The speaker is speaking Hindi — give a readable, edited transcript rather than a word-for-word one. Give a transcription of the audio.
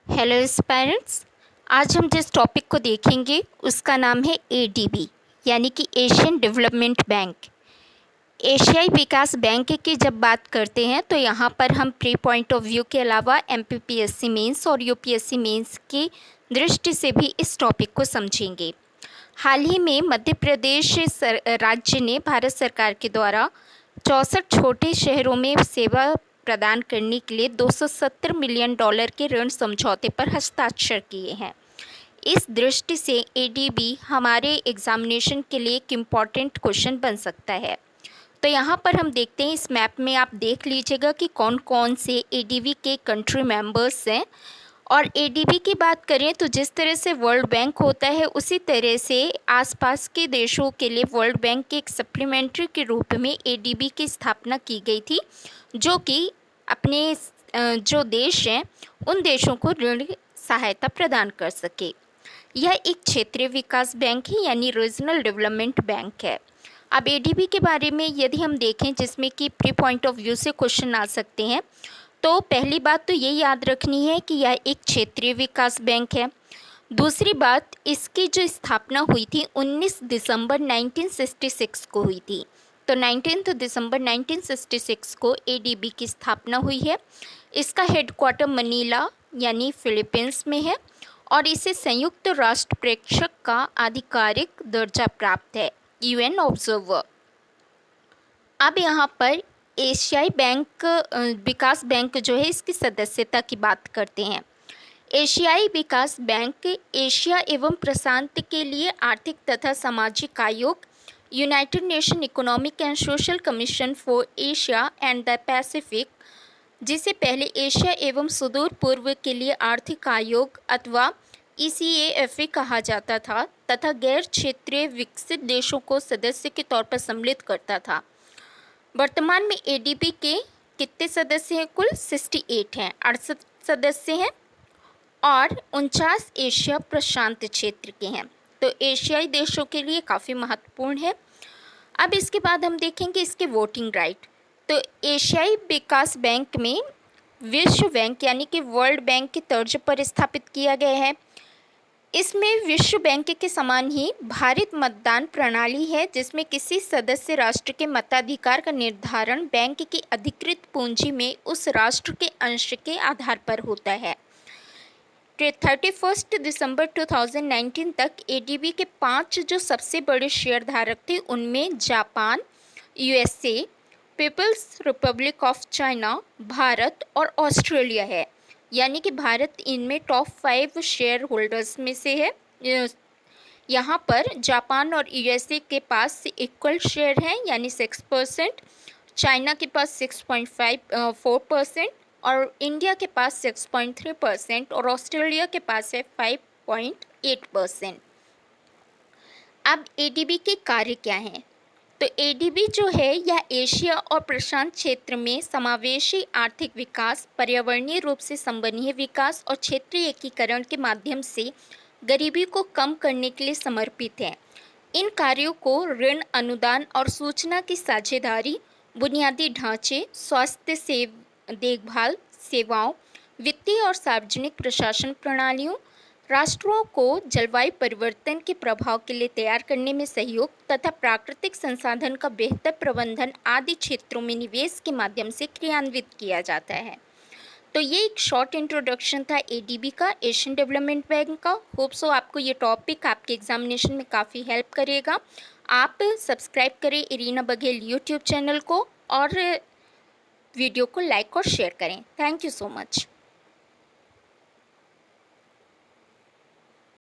Hello aspirants. आज हम जिस टॉपिक को देखेंगे उसका नाम है एडीबी यानी कि एशियन डेवलपमेंट बैंक। एशियाई विकास बैंक की जब बात करते हैं तो यहाँ पर हम प्री पॉइंट ऑफ व्यू के अलावा एमपीपीएससी मेंस और यूपीएससी मेंस की दृष्टि से भी इस टॉपिक को समझेंगे। हाल ही में मध्य प्रदेश राज्य ने भारत सरकार के द्वारा 64 छोटे शहरों में सेवा प्रदान करने के लिए $270 मिलियन के ऋण समझौते पर हस्ताक्षर किए हैं। इस दृष्टि से एडीबी हमारे एग्जामिनेशन के लिए एक इम्पॉर्टेंट क्वेश्चन बन सकता है। तो यहाँ पर हम देखते हैं, इस मैप में आप देख लीजिएगा कि कौन कौन से एडीबी के कंट्री मेंबर्स हैं। और एडीबी की बात करें तो जिस तरह से वर्ल्ड बैंक होता है उसी तरह से आसपास के देशों के लिए वर्ल्ड बैंक के एक सप्लीमेंट्री के रूप में एडीबी की स्थापना की गई थी, जो कि अपने जो देश हैं उन देशों को ऋण सहायता प्रदान कर सके। यह एक क्षेत्रीय विकास बैंक है यानी रीजनल डेवलपमेंट बैंक है। अब एडीबी के बारे में यदि हम देखें, जिसमें कि प्री पॉइंट ऑफ व्यू से क्वेश्चन आ सकते हैं, तो पहली बात तो ये याद रखनी है कि यह एक क्षेत्रीय विकास बैंक है। दूसरी बात, इसकी जो स्थापना हुई थी 19 दिसंबर 1966 को हुई थी। तो 19 दिसंबर 1966 को एडीबी की स्थापना हुई है। इसका हेडक्वार्टर मनीला यानी फिलीपींस में है और इसे संयुक्त राष्ट्र प्रेक्षक का आधिकारिक दर्जा प्राप्त है, यूएन ऑब्जर्वर। अब यहाँ पर एशियाई बैंक विकास बैंक जो है इसकी सदस्यता की बात करते हैं। एशियाई विकास बैंक एशिया एवं प्रशांत के लिए आर्थिक तथा सामाजिक आयोग, United nation economic and social commission for Asia and the Pacific, जिसे पहले एशिया एवं सुदूर पूर्व के लिए आर्थिक आयोग अथवा ECAFA कहा जाता था, तथा गैर क्षेत्रीय विकसित देशों को सदस्य के तौर पर सम्मिलित करता था। वर्तमान में एडीबी के कितने सदस्य हैं? कुल 68 हैं, 68 सदस्य हैं और 49 एशिया प्रशांत क्षेत्र के हैं। तो एशियाई देशों के लिए काफ़ी महत्वपूर्ण है। अब इसके बाद हम देखेंगे इसके वोटिंग राइट। तो एशियाई विकास बैंक में विश्व बैंक यानी कि वर्ल्ड बैंक की तर्ज पर स्थापित किया गया है। इसमें विश्व बैंक के समान ही भारित मतदान प्रणाली है, जिसमें किसी सदस्य राष्ट्र के मताधिकार का निर्धारण बैंक की अधिकृत पूंजी में उस राष्ट्र के अंश के आधार पर होता है। 31 दिसंबर 2019 तक एडीबी के 5 जो सबसे बड़े शेयर धारक थे उनमें Japan, USA, People's Republic of China, Bharat और ऑस्ट्रेलिया है। यानी कि भारत इनमें टॉप 5 शेयर होल्डर्स में से है। यहाँ पर जापान और यूएसए के पास इक्वल शेयर हैं यानी 6%, चाइना के पास 6.4% और इंडिया के पास 6.3% और ऑस्ट्रेलिया के पास है 5.8%। अब एडीबी के कार्य क्या हैं? तो एडीबी जो है यह एशिया और प्रशांत क्षेत्र में समावेशी आर्थिक विकास, पर्यावरणीय रूप से संवहनीय विकास और क्षेत्रीय एकीकरण के माध्यम से गरीबी को कम करने के लिए समर्पित है। इन कार्यों को ऋण, अनुदान और सूचना की साझेदारी, बुनियादी ढांचे, स्वास्थ्य देखभाल सेवाओं, वित्तीय और सार्वजनिक प्रशासन प्रणालियों, राष्ट्रों को जलवायु परिवर्तन के प्रभाव के लिए तैयार करने में सहयोग तथा प्राकृतिक संसाधन का बेहतर प्रबंधन आदि क्षेत्रों में निवेश के माध्यम से क्रियान्वित किया जाता है। तो ये एक शॉर्ट इंट्रोडक्शन था एडीबी का, एशियन डेवलपमेंट बैंक का। होप सो आपको ये टॉपिक आपके एग्जामिनेशन में काफ़ी हेल्प करेगा। आप सब्सक्राइब करें इरीना बघेल यूट्यूब चैनल को और वीडियो को लाइक और शेयर करें। Thank you so much.